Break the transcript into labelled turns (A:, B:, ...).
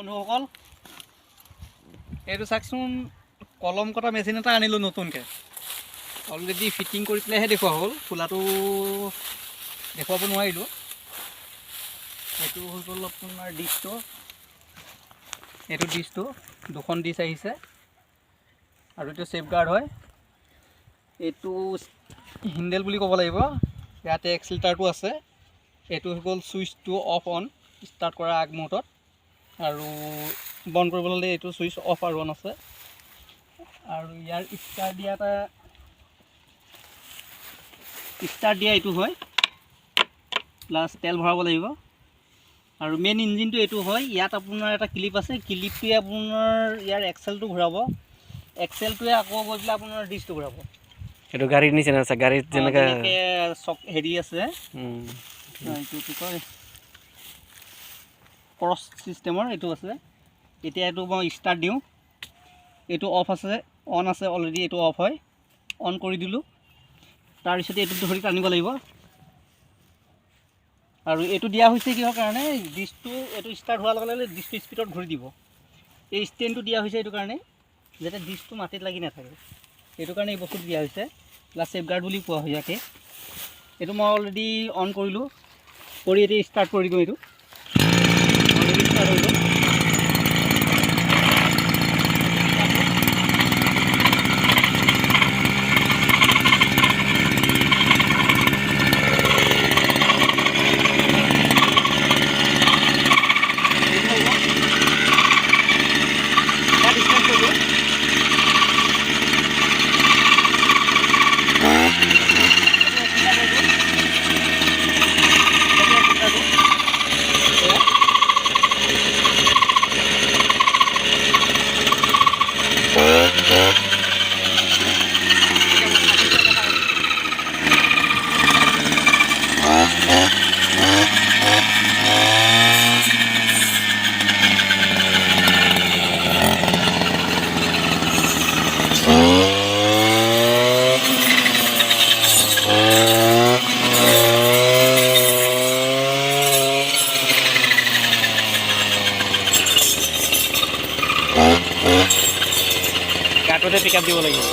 A: বন্ধুসকল এইটো চাওকচোন কলম কটা মেচিন এটা আনিলোঁ নতুনকৈ অলৰেডি ফিটিং কৰি পেলাইহে দেখুওৱা হ'ল খোলাটো দেখুৱাব নোৱাৰিলোঁ এইটো হৈ গ'ল আপোনাৰ ডিছটো এইটো ডিছটো দুখন ডিছ আহিছে আৰু এইটো চেফগাৰ্ড হয় এইটো হেণ্ডেল বুলি ক'ব লাগিব ইয়াতে এক্সিলেটাৰটো আছে এইটো হৈ গ'ল ছুইচটো অফ অন ষ্টাৰ্ট কৰা আগ মুহূৰ্তত আৰু বন্ধ কৰিবলৈ হ'লে এইটো ছুইচ অফ আৰু অন আছে আৰু ইয়াৰ ষ্টাৰ্ট দিয়া এইটো হয় প্লাছ তেল ভৰাব লাগিব আৰু মেইন ইঞ্জিনটো এইটো হয় ইয়াত আপোনাৰ এটা ক্লিপ আছে ক্লিপটোৱে আপোনাৰ ইয়াৰ এক্সেলটো ঘূৰাব এক্সেলটোৱে আকৌ গৈ পেলাই আপোনাৰ ডিছটো ঘূৰাব
B: এইটো গাড়ীৰ নিচিনা আছে গাড়ীত যেনেকৈ
A: হেৰি আছে এইটো কি কয় ক্ৰছ চিষ্টেমৰ এইটো আছে এতিয়া এইটো মই ষ্টাৰ্ট দিওঁ এইটো অফ আছে অন আছে অলৰেডি এইটো অফ হয় অন কৰি দিলোঁ তাৰপিছতে এইটো ধৰি টানিব লাগিব আৰু এইটো দিয়া হৈছে কিহৰ কাৰণে ডিছটো এইটো ষ্টাৰ্ট হোৱাৰ লগে লগে ডিছটো স্পীডত ঘূৰি দিব এই ষ্টেণ্ডটো দিয়া হৈছে এইটো কাৰণে যাতে ডিছটো মাটিত লাগি নাথাকে সেইটো কাৰণে এই বস্তুটো দিয়া হৈছে প্লাছ চেফগাৰ্ড বুলি কোৱা হয় ইয়াকে এইটো মই অলৰেডি অন কৰিলোঁ কৰি এতিয়া ষ্টাৰ্ট কৰি দিওঁ এইটো অলৰেডি ষ্টাৰ্ট হৈ গ'ল কাঠতে পিকআপ দিব লাগিব